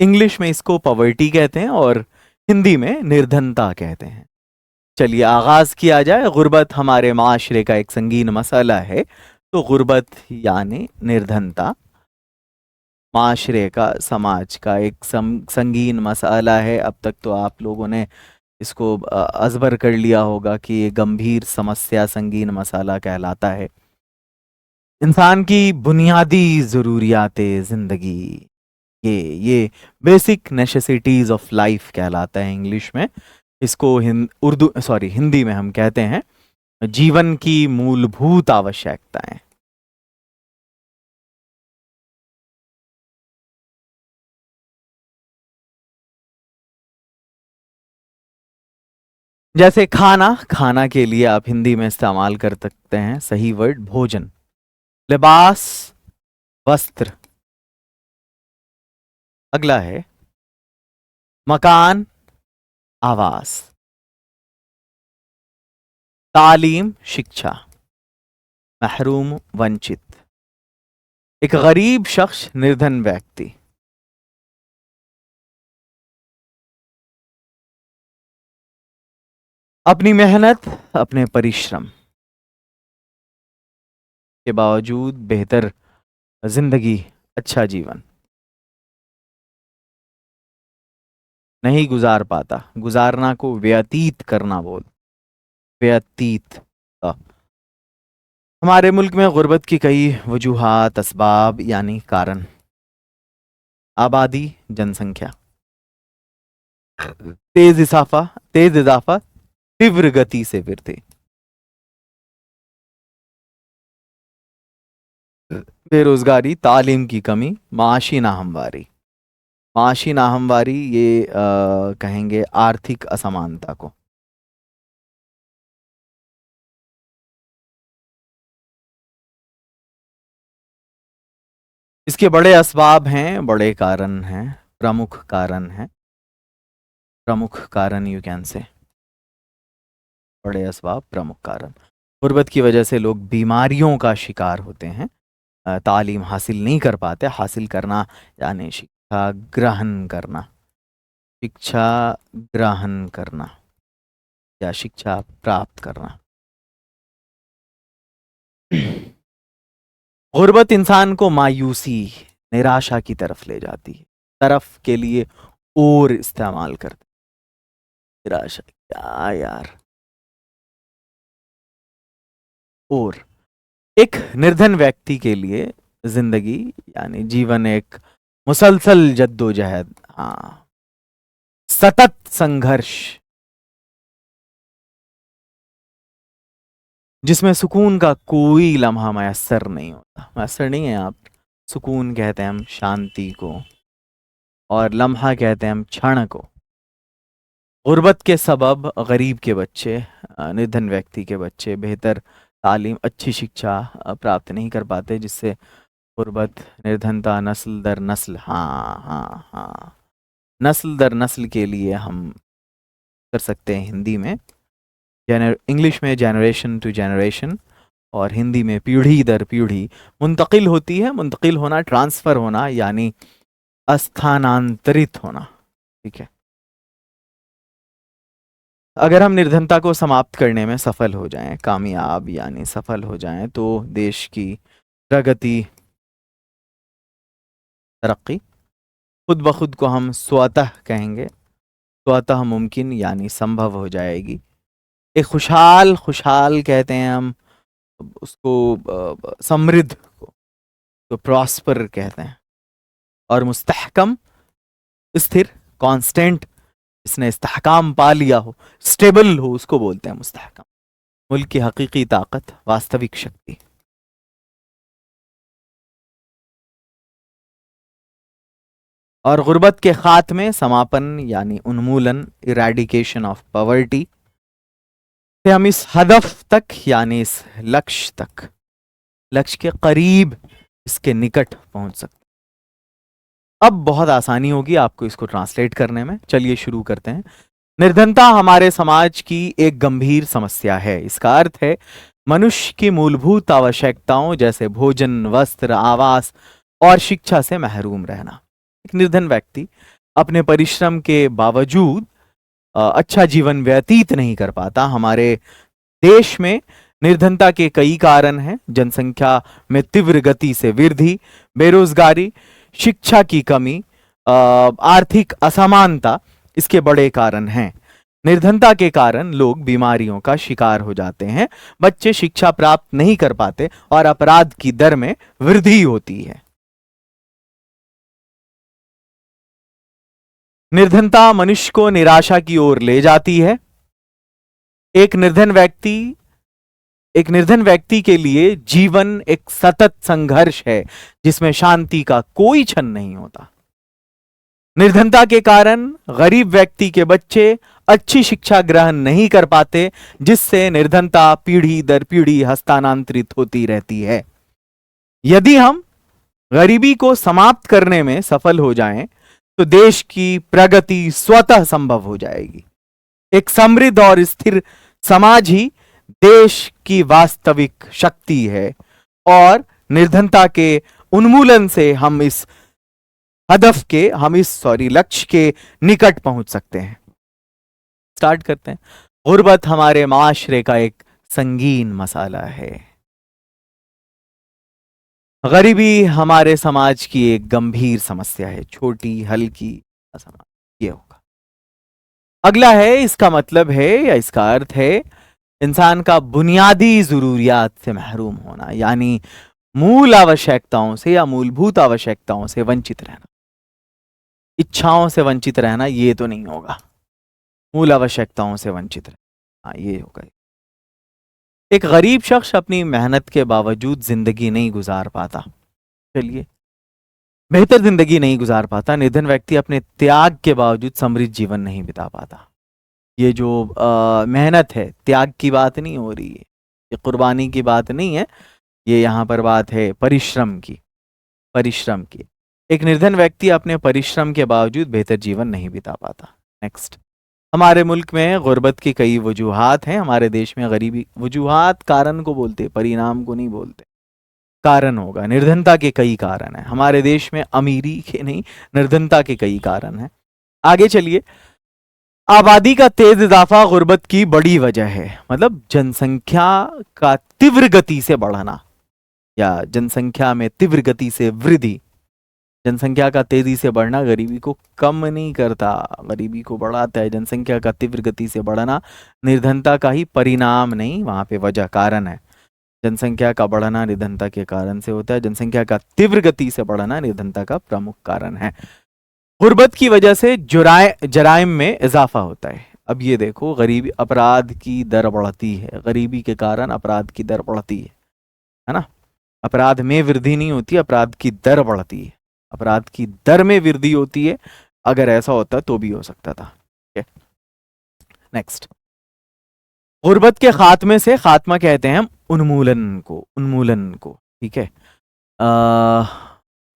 इंग्लिश में इसको पॉवर्टी कहते हैं और हिंदी में निर्धनता कहते हैं। चलिए आगाज किया जाए। गुर्बत हमारे माशरे का एक संगीन मसला है। तो गुर्बत यानी निर्धनता माशरे का, समाज का एक संगीन मसला है। अब तक तो आप लोगों ने इसको अजबर कर लिया होगा कि ये गंभीर समस्या, संगीन मसला कहलाता है। इंसान की बुनियादी ज़रूरियात ज़िंदगी, ये बेसिक नेसेसिटीज ऑफ लाइफ कहलाता है इंग्लिश में। इसको हिंदी में हम कहते हैं जीवन की मूलभूत आवश्यकताएं। जैसे खाना, खाना के लिए आप हिंदी में इस्तेमाल कर सकते हैं सही वर्ड भोजन। लिबास, वस्त्र। अगला है मकान, आवास। तालीम, शिक्षा। महरूम, वंचित। एक गरीब शख्स, निर्धन व्यक्ति। अपनी मेहनत, अपने परिश्रम के बावजूद बेहतर जिंदगी, अच्छा जीवन नहीं गुजार पाता। गुजारना को व्यतीत करना बोल, व्यतीत। हमारे मुल्क में गुर्बत की कई वजूहात, असबाब यानी कारण। आबादी, जनसंख्या, तेज इजाफा, तीव्र गति से वृद्धि। बेरोजगारी, तालीम की कमी, माशी नाहमवारी। माशी नाहमवारी ये कहेंगे आर्थिक असमानता को। इसके बड़े असबाब हैं, बड़े कारण हैं, प्रमुख कारण हैं, प्रमुख कारण यू कैन से, बड़े असबाब प्रमुख कारण। गुर्बत की वजह से लोग बीमारियों का शिकार होते हैं, तालीम हासिल नहीं कर पाते। हासिल करना यानी शिक्षा ग्रहण करना, शिक्षा ग्रहण करना या शिक्षा प्राप्त करना। गुर्बत इंसान को मायूसी, निराशा की तरफ ले जाती है, तरफ के लिए और इस्तेमाल करते। निराशा क्या यार। और एक निर्धन व्यक्ति के लिए जिंदगी यानी जीवन एक मुसलसल जद्दोजहद, हाँ, सतत संघर्ष, जिसमें सुकून का कोई लम्हा मैसर नहीं होता। मैसर नहीं है आप, सुकून कहते हैं हम शांति को, और लम्हा कहते हैं हम क्षण को। गुर्बत के सबब गरीब के बच्चे, निर्धन व्यक्ति के बच्चे बेहतर तालीम, अच्छी शिक्षा प्राप्त नहीं कर पाते, जिससे गुर्बत, निर्धनता नस्ल दर नस्ल, हाँ हाँ हाँ, नस्ल दर नस्ल के लिए हम कर सकते हैं हिंदी में, इंग्लिश में जनरेशन टू जनरेशन, और हिंदी में पीढ़ी दर पीढ़ी मुंतकिल होती है। मुंतकिल होना, ट्रांसफर होना, यानी स्थानांतरित होना। ठीक है, अगर हम निर्धनता को समाप्त करने में सफल हो जाएं, कामयाब यानी सफल हो जाएं, तो देश की प्रगति, तरक्की खुद ब खुद को हम स्वतः कहेंगे, स्वतः मुमकिन यानी संभव हो जाएगी। एक खुशहाल, खुशहाल कहते हैं हम उसको, समृद्ध को तो प्रॉस्पर कहते हैं, और मुस्तहकम, स्थिर, कांस्टेंट, जिसने इस्तेहकाम पा लिया हो, स्टेबल हो, उसको बोलते हैं मुस्तहकम। मुल्क की हकीकी ताकत, वास्तविक शक्ति। और गुर्बत के खात्मे, समापन यानी उन्मूलन, इरेडिकेशन ऑफ पॉवर्टी से हम इस हदफ तक यानी इस लक्ष्य तक, लक्ष्य के करीब, इसके निकट पहुंच सकते। अब बहुत आसानी होगी आपको इसको ट्रांसलेट करने में। चलिए शुरू करते हैं। निर्धनता हमारे समाज की एक गंभीर समस्या है। इसका अर्थ है मनुष्य की मूलभूत आवश्यकताओं जैसे भोजन, वस्त्र, आवास और शिक्षा से महरूम रहना। एक निर्धन व्यक्ति अपने परिश्रम के बावजूद अच्छा जीवन व्यतीत नहीं कर पाता। हमारे देश में निर्धनता के कई कारण हैं। जनसंख्या में तीव्र गति से वृद्धि, बेरोजगारी, शिक्षा की कमी, आर्थिक असमानता इसके बड़े कारण हैं। निर्धनता के कारण लोग बीमारियों का शिकार हो जाते हैं, बच्चे शिक्षा प्राप्त नहीं कर पाते और अपराध की दर में वृद्धि होती है। निर्धनता मनुष्य को निराशा की ओर ले जाती है। एक निर्धन व्यक्ति के लिए जीवन एक सतत संघर्ष है, जिसमें शांति का कोई क्षण नहीं होता। निर्धनता के कारण गरीब व्यक्ति के बच्चे अच्छी शिक्षा ग्रहण नहीं कर पाते, जिससे निर्धनता पीढ़ी दर पीढ़ी हस्तांतरित होती रहती है। यदि हम गरीबी को समाप्त करने में सफल हो जाएं, तो देश की प्रगति स्वतः संभव हो जाएगी। एक समृद्ध और स्थिर समाज ही देश की वास्तविक शक्ति है, और निर्धनता के उन्मूलन से हम इस हदफ के, लक्ष्य के निकट पहुंच सकते हैं। स्टार्ट करते हैं। गुर्बत हमारे माशरे का एक संगीन मसाला है। गरीबी हमारे समाज की एक गंभीर समस्या है, छोटी हल्की समस्या। ये होगा। अगला है, इसका मतलब है या इसका अर्थ है इंसान का बुनियादी जरूरियात से महरूम होना, यानी मूल आवश्यकताओं से या मूलभूत आवश्यकताओं से वंचित रहना। इच्छाओं से वंचित रहना ये तो नहीं होगा। मूल आवश्यकताओं से वंचित रहे। हाँ, ये होगा। एक गरीब शख्स अपनी मेहनत के बावजूद जिंदगी नहीं गुजार पाता। चलिए, बेहतर जिंदगी नहीं गुजार पाता। निर्धन व्यक्ति अपने त्याग के बावजूद समृद्ध जीवन नहीं बिता पाता। ये जो मेहनत है, त्याग की बात नहीं हो रही है, ये कुर्बानी की बात नहीं है, ये यहाँ पर बात है परिश्रम की। परिश्रम की। एक निर्धन व्यक्ति अपने परिश्रम के बावजूद बेहतर जीवन नहीं बिता पाता। नेक्स्ट। हमारे मुल्क में गुर्बत की कई वजूहात हैं। हमारे देश में गरीबी, वजूहात कारण को बोलते, परिणाम को नहीं बोलते। कारण होगा, निर्धनता के कई कारण हैं हमारे देश में, अमीरी के नहीं, निर्धनता के कई कारण हैं। आगे चलिए। आबादी का तेज इजाफा गुर्बत की बड़ी वजह है। मतलब जनसंख्या का तीव्र गति से बढ़ना या जनसंख्या में तीव्र गति से वृद्धि। जनसंख्या का तेजी से बढ़ना गरीबी को कम नहीं करता, गरीबी को बढ़ाता है। जनसंख्या का तीव्र गति से बढ़ना निर्धनता का ही परिणाम नहीं, वहां पे वजह कारण है। जनसंख्या का बढ़ना निर्धनता के कारण से होता है, जनसंख्या का तीव्र गति से बढ़ना निर्धनता का प्रमुख कारण है। गुर्बत की वजह से जराइम में इजाफा होता है। अब ये देखो, गरीबी, अपराध की दर बढ़ती है, गरीबी के कारण अपराध की दर बढ़ती है ना। अपराध में वृद्धि नहीं होती, अपराध की दर बढ़ती है। अपराध की दर में वृद्धि होती है। अगर ऐसा होता तो भी हो सकता था। नेक्स्ट। गुर्बत के खात्मे से, खात्मा कहते हैं हम उन्मूलन को, उन्मूलन को, ठीक है।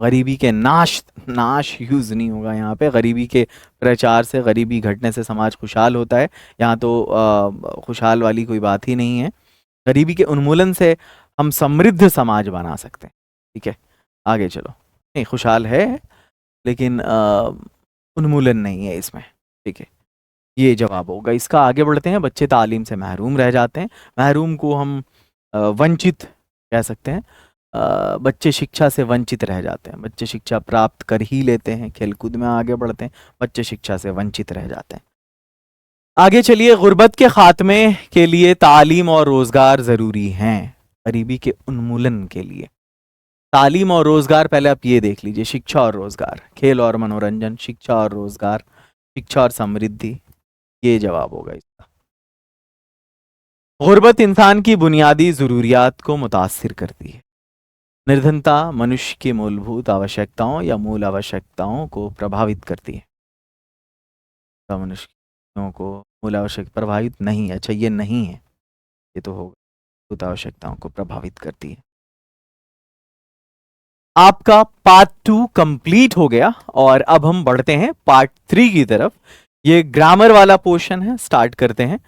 गरीबी के नाश, नाश यूज नहीं होगा यहाँ पे। गरीबी के प्रचार से, गरीबी घटने से समाज खुशहाल होता है। यहाँ तो खुशहाल वाली कोई बात ही नहीं है। गरीबी के उन्मूलन से हम समृद्ध समाज बना सकते हैं, ठीक है। आगे चलो। नहीं, खुशहाल है लेकिन उन्मूलन नहीं है इसमें, ठीक है। ये जवाब होगा इसका। आगे बढ़ते हैं। बच्चे तालीम से महरूम रह जाते हैं। महरूम को हम वंचित कह सकते हैं। बच्चे शिक्षा से वंचित रह जाते हैं। बच्चे शिक्षा प्राप्त कर ही लेते हैं, खेलकूद में आगे बढ़ते हैं, बच्चे शिक्षा से वंचित रह जाते हैं। आगे चलिए। गुर्बत के खात्मे के लिए तालीम और रोजगार जरूरी हैं। गरीबी के उन्मूलन के लिए तालीम और रोजगार, पहले आप ये देख लीजिए, शिक्षा और रोजगार, खेल और मनोरंजन, शिक्षा और रोजगार, शिक्षा और समृद्धि, ये जवाब होगा इसका। गुर्बत इंसान की बुनियादी जरूरियात को मुतासिर करती है। निर्धनता मनुष्य की मूलभूत आवश्यकताओं या मूल आवश्यकताओं को प्रभावित करती है। मनुष्यों को मूल आवश्यकता प्रभावित नहीं है, अच्छा ये नहीं है, ये तो होगा, मूलभूत आवश्यकताओं को प्रभावित करती है। आपका पार्ट 2 कंप्लीट हो गया और अब हम बढ़ते हैं पार्ट 3 की तरफ। ये ग्रामर वाला पोर्शन है, स्टार्ट करते हैं।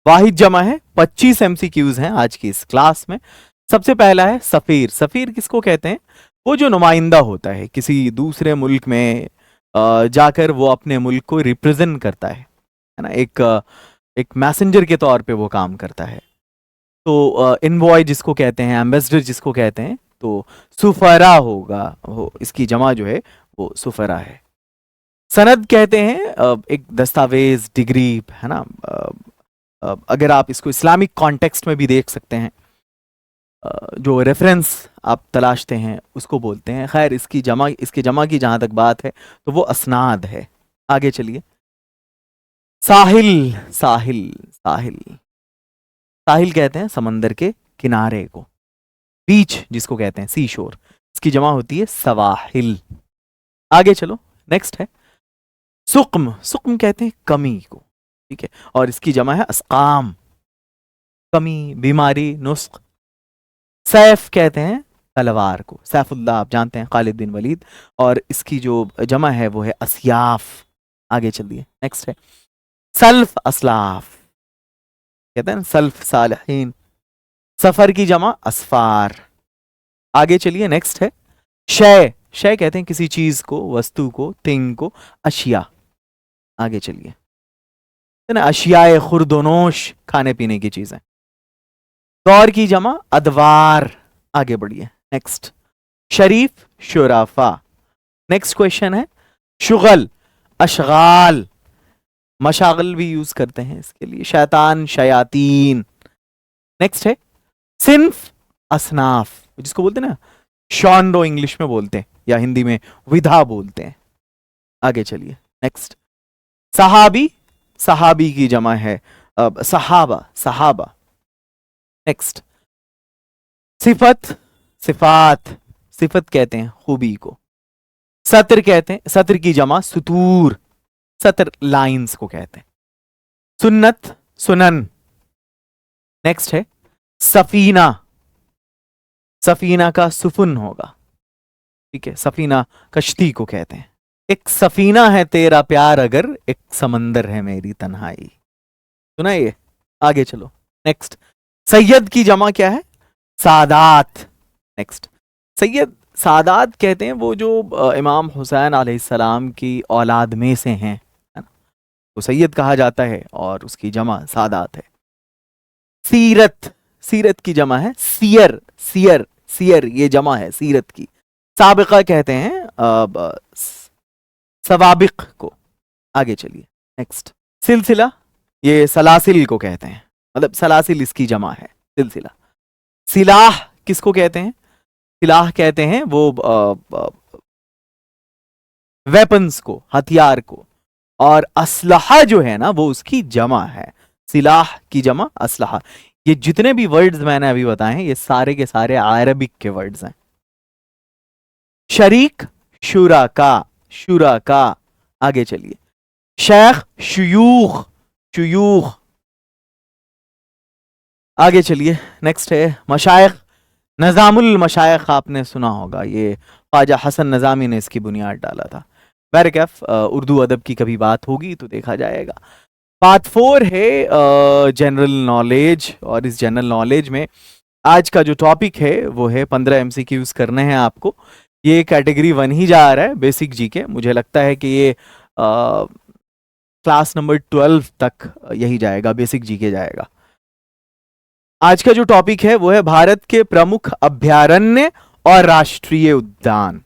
वाहिद जमा है, 25 एमसीक्यूज हैं आज की इस क्लास में। सबसे पहला है सफीर। सफीर किसको कहते हैं? वो जो नुमाइंदा होता है किसी दूसरे मुल्क में जाकर वो अपने मुल्क को रिप्रेजेंट करता है ना, एक मैसेंजर के तौर पे वो काम करता है। तो इनवॉय जिसको कहते हैं, एम्बेसडर जिसको कहते हैं, तो सुफरा होगा वो, इसकी जमा जो है वो सुफरा है। सनद कहते हैं एक दस्तावेज, डिग्री, है ना। अगर आप इसको इस्लामिक कॉन्टेक्स्ट में भी देख सकते हैं, जो रेफरेंस आप तलाशते हैं उसको बोलते हैं। खैर, इसकी जमा की जहां तक बात है तो वो असनाद है। आगे चलिए। साहिल, साहिल, साहिल, साहिल कहते हैं समंदर के किनारे को। बीच जिसको कहते हैं सी शोर, इसकी जमा होती है सवाहिल। आगे चलो, नेक्स्ट है सुक्म। सुक्म कहते हैं कमी को, ठीक है, और इसकी जमा है अस्काम, कमी, बीमारी, नुस्ख। सैफ कहते हैं तलवार को, सैफुल्लाह आप जानते हैं खालिद बिन वलीद, और इसकी जो जमा है वो है अस्याफ। आगे चलिए, नेक्स्ट है सल्फ, असलाफ कहते हैं सल्फ, सालिहीन। सफर की जमा असफार। आगे चलिए, नेक्स्ट है शय। शय कहते हैं किसी चीज को, वस्तु को, थिंग को, अशिया। आगे चलिए, ना अशियाए खुर्दोनोश, खाने पीने की चीजें। दौर की जमा अदवार। आगे बढ़िए, नेक्स्ट शरीफ, शुराफा। नेक्स्ट क्वेश्चन है शुगल, अशगाल, मशागल भी यूज करते हैं इसके लिए, शैतान, शयातीन। नेक्स्ट है सिन्फ, असनाफ, जिसको बोलते हैं ना शॉन्डो, इंग्लिश में बोलते हैं, या हिंदी में विधा बोलते हैं। आगे चलिए, नेक्स्ट सहाबी, सहाबी की जमा है सहाबा, सहाबा। नेक्स्ट, सिफत, सिफात, सिफत कहते हैं खूबी को। सत्र कहते हैं, सत्र की जमा सुतूर, सत्र लाइंस को कहते हैं। सुन्नत, सुनन। नेक्स्ट है सफीना, सफीना का सुफुन होगा, ठीक है, सफीना कश्ती को कहते हैं। एक सफीना है तेरा प्यार अगर, एक समंदर है मेरी तन्हाई। सुना ये, आगे चलो। नेक्स्ट, सैयद की जमा क्या है? सादात। नेक्स्ट, सैयद, सादात कहते हैं वो जो इमाम हुसैन अलैहिस्सलाम की औलाद में से हैं, है ना, तो सैयद कहा जाता है और उसकी जमा सादात है। सीरत, सीरत की जमा है सियर, सियर, सियर ये जमा है सीरत की। साबिका कहते हैं सवाबिक को। आगे चलिए। नेक्स्ट, सिलसिला, ये सलासिल को कहते हैं, मतलब सलासिल इसकी जमा है, सिलसिला। सिलाह किसको कहते हैं? सिलाह कहते हैं वो वेपन्स को, हथियार को। और असलहा जो है ना वो उसकी जमा है, सिलाह की जमा असलहा। ये जितने भी वर्ड्स मैंने अभी बताए हैं ये सारे के सारे अरबिक के वर्ड्स हैं। शरीक, शुराका, शुराका। आगे चलिए। शेख, शुयूख, शुयूख। आगे चलिए। नेक्स्ट है मशाइख, नज़ामुल मशाइख आपने सुना होगा, ये ख्वाजा हसन नज़ामी ने इसकी बुनियाद डाला था। बैरकैफ उर्दू अदब की कभी बात होगी तो देखा जाएगा। पार्ट 4 है जनरल नॉलेज, और इस जनरल नॉलेज में आज का जो टॉपिक है वो है 15 एमसीक्यूज करने हैं आपको। ये कैटेगरी 1 ही जा रहा है, बेसिक जीके। मुझे लगता है कि ये क्लास नंबर 12 तक यही जाएगा, बेसिक जीके जाएगा। आज का जो टॉपिक है वो है भारत के प्रमुख अभयारण्य और राष्ट्रीय उद्यान,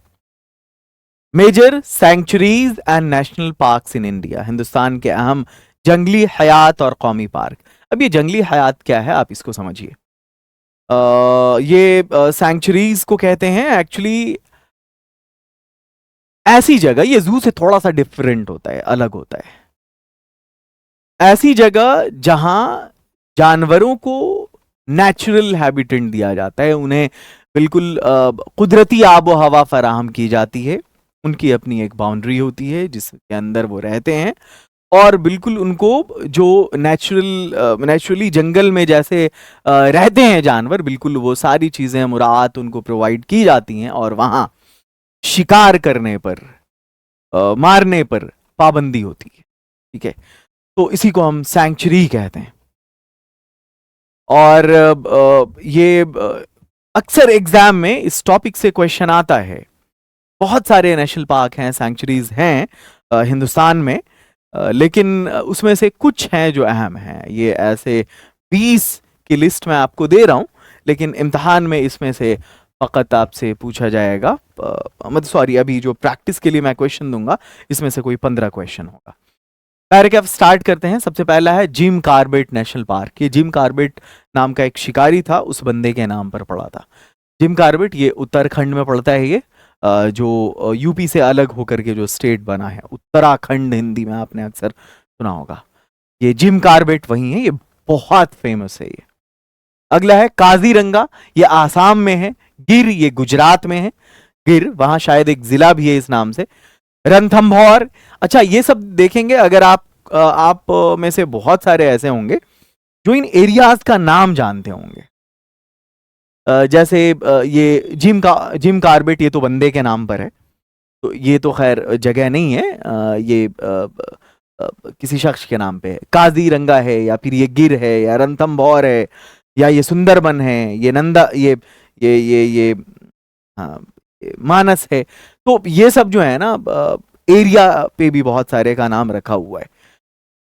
major sanctuaries and national parks in India. Hindustan के अहम जंगली हयात और कौमी पार्क। अब ये जंगली हयात क्या है आप इसको समझिए। ये सैंक्चुरीज को कहते हैं एक्चुअली ऐसी जगह, ये जू से थोड़ा सा डिफरेंट होता है, अलग होता है। ऐसी जगह जहां जानवरों को नेचुरल हैबिटेट दिया जाता है, उन्हें बिल्कुल कुदरती आबो हवा फराहम की जाती है। उनकी अपनी एक बाउंड्री होती है जिसके अंदर वो रहते हैं, और बिल्कुल उनको जो नेचुरली जंगल में जैसे रहते हैं जानवर, बिल्कुल वो सारी चीज़ें मुराद उनको प्रोवाइड की जाती हैं। और वहाँ शिकार करने पर, मारने पर पाबंदी होती है, ठीक है। तो इसी को हम सैंक्चुरी कहते हैं। और ये अक्सर एग्जाम में इस टॉपिक से क्वेश्चन आता है। बहुत सारे नेशनल पार्क हैं, सैंक्चुरीज हैं हिंदुस्तान में, लेकिन उसमें से कुछ हैं जो अहम हैं। ये ऐसे 20 की लिस्ट मैं आपको दे रहा हूं, लेकिन इम्तिहान में इसमें से फ़कत आपसे पूछा जाएगा, मतलब सॉरी, अभी जो प्रैक्टिस के लिए मैं क्वेश्चन दूंगा इसमें से कोई 15 क्वेश्चन होगा। पैराग्राफ स्टार्ट करते हैं। सबसे पहला है जिम कार्बेट नेशनल पार्क। ये जिम कार्बेट नाम का एक शिकारी था, उस बंदे के नाम पर पड़ा था। जिम कार्बेट ये उत्तराखंड में पड़ता है। ये जो यूपी से अलग होकर के जो स्टेट बना है, उत्तराखंड हिंदी में आपने अक्सर सुना होगा। ये जिम कार्बेट वही है, ये बहुत फेमस है ये। अगला है काजीरंगा, ये आसाम में है। गिर ये गुजरात में है, गिर वहां शायद एक जिला भी है इस नाम से। रणथंभौर, अच्छा ये सब देखेंगे अगर आप में से बहुत सारे ऐसे होंगे जो इन एरियाज का नाम जानते होंगे। जैसे ये जिम कार्बेट, ये तो बंदे के नाम पर है, तो ये तो खैर जगह नहीं है, ये किसी शख्स के नाम पे है। काजीरंगा है, या फिर ये गिर है, या रणथंभौर है, या ये सुंदरबन है, ये नंदा, ये हाँ, मानस है। तो ये सब जो है ना एरिया पे भी बहुत सारे का नाम रखा हुआ है।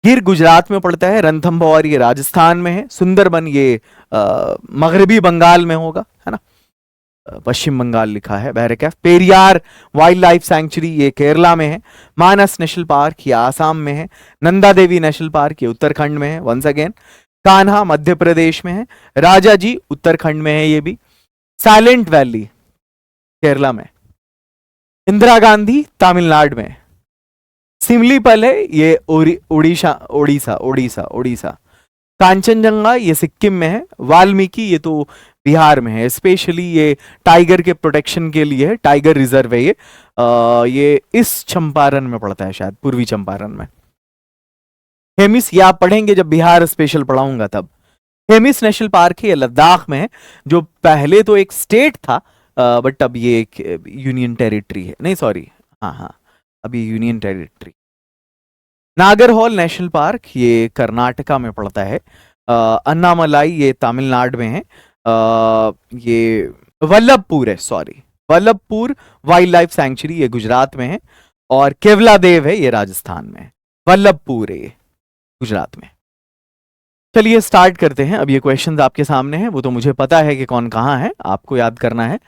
गिर गुजरात में पड़ता है, रणथंभौर ये राजस्थान में है, सुंदरबन ये मगरबी बंगाल में होगा, है ना, पश्चिम बंगाल लिखा है बहरकैफ। पेरियार वाइल्ड लाइफ सैंक्चुरी ये केरला में है। मानस नेशनल पार्क ये आसाम में है। नंदा देवी नेशनल पार्क ये उत्तराखंड में है, वंस अगेन। कान्हा मध्य प्रदेश में है। राजा जी उत्तराखंड में है ये भी। साइलेंट वैली केरला में। इंदिरा गांधी तमिलनाडु में। सिमलीपल है ये उड़ीसा उड़ीसा उड़ीसा उड़ीसा। कांचनजंगा ये सिक्किम में है। वाल्मीकि ये तो बिहार में है, स्पेशली ये टाइगर के प्रोटेक्शन के लिए है, टाइगर रिजर्व है ये इस चंपारण में पड़ता है, शायद पूर्वी चंपारण में। हेमिस ये आप पढ़ेंगे जब बिहार स्पेशल पढ़ाऊंगा तब। हेमिस नेशनल पार्क है, ये लद्दाख में है, जो पहले तो एक स्टेट था बट अब ये एक यूनियन टेरिटरी है, नहीं सॉरी, हाँ हाँ अभी union territory. Nagarhole national park ये कर्नाटका में पड़ता है। अन्नामलाई ये तमिलनाडु में है। ये वल्लभपुर है, sorry Vallabhpur wild life sanctuary ये गुजरात में है। और केवलादेव है ये राजस्थान में है। वल्लभपुर है ये गुजरात में। चलिए स्टार्ट करते हैं। अब ये क्वेश्चंस आपके सामने हैं, वो तो मुझे पता है कि कौन कहाँ है, आपको याद करना है।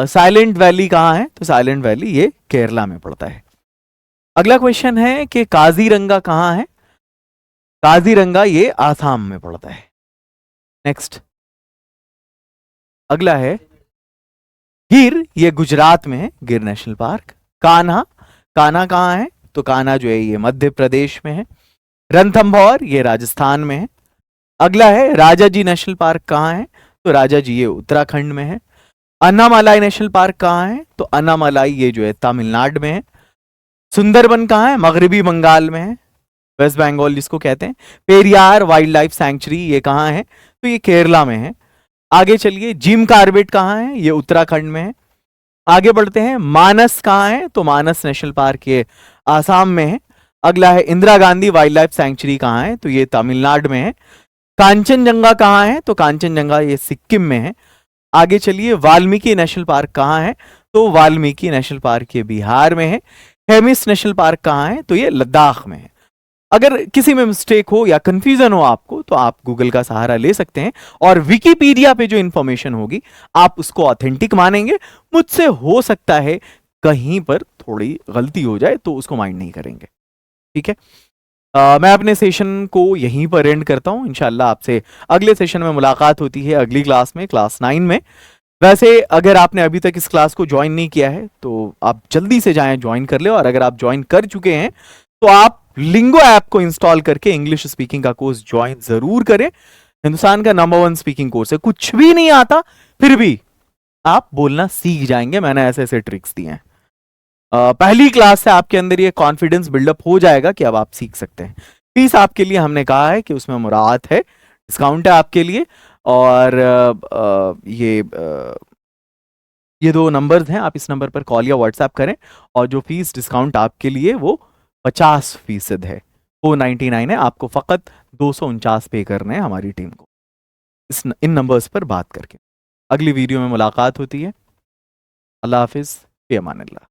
साइलेंट वैली कहाँ है, तो साइलेंट वैली ये केरला में पड़ता है। अगला क्वेश्चन है कि काजीरंगा कहाँ है। काजीरंगा ये आसाम में पड़ता है। नेक्स्ट अगला है गिर, ये गुजरात में है, गिर नेशनल पार्क। कान्हा, कान्हा कहाँ है, तो कान्हा जो है ये मध्य प्रदेश में है। रणथंभौर ये राजस्थान में है। अगला है राजाजी नेशनल पार्क कहाँ है, तो राजाजी ये उत्तराखंड में है। अन्नामलाई नेशनल पार्क कहाँ है, तो अन्नामलाई ये जो है तमिलनाडु में है। सुंदरबन कहाँ है, मगरबी बंगाल में है, वेस्ट बंगाल जिसको कहते हैं। पेरियार वाइल्ड लाइफ सैंक्चुरी ये कहाँ है, तो ये केरला में है। आगे चलिए जिम कार्बेट कहाँ है, ये उत्तराखंड में है। आगे बढ़ते हैं मानस कहाँ है, तो मानस नेशनल पार्क ये आसाम में है। अगला है Indira Gandhi wild life sanctuary कहाँ है, तो ये तमिलनाडु में है। कांचनजंगा कहाँ है, तो कांचनजंगा ये सिक्किम में है। आगे चलिए वाल्मीकि नेशनल पार्क कहाँ है, तो वाल्मीकि नेशनल पार्क ये बिहार में है। हेमिस नेशनल पार्क कहाँ है, तो ये लद्दाख में है। अगर किसी में मिस्टेक हो या कंफ्यूजन हो आपको, तो आप गूगल का सहारा ले सकते हैं, और विकिपीडिया पे जो इंफॉर्मेशन होगी आप उसको ऑथेंटिक मानेंगे। मुझसे हो सकता है कहीं पर थोड़ी गलती हो जाए, तो उसको माइंड नहीं करेंगे, ठीक है। मैं अपने सेशन को यहीं पर एंड करता हूं। इंशाल्लाह आपसे अगले सेशन में मुलाकात होती है, अगली क्लास में, क्लास 9 में। वैसे अगर आपने अभी तक इस क्लास को ज्वाइन नहीं किया है तो आप जल्दी से जाएं, ज्वाइन कर ले। और अगर आप ज्वाइन कर चुके हैं तो आप लिंगो ऐप को इंस्टॉल करके इंग्लिश स्पीकिंग का कोर्स ज्वाइन जरूर करें। हिंदुस्तान का नंबर 1 स्पीकिंग कोर्स है। कुछ भी नहीं आता फिर भी आप बोलना सीख जाएंगे, मैंने ऐसे ऐसे ट्रिक्स दिए हैं। पहली क्लास से आपके अंदर ये कॉन्फिडेंस बिल्डअप हो जाएगा कि अब आप सीख सकते हैं। फीस आपके लिए हमने कहा है कि उसमें मुराद है, डिस्काउंट है आपके लिए। और ये 2 नंबर्स हैं, आप इस नंबर पर कॉल या व्हाट्सएप करें। और जो फीस डिस्काउंट आपके लिए वो 50% है, 499 है। आपको फकत 249 पे करने हैं हमारी टीम को इन नंबर्स पर बात करके। अगली वीडियो में मुलाकात होती है। अल्लाह हाफिज, फी अमानिल्लाह।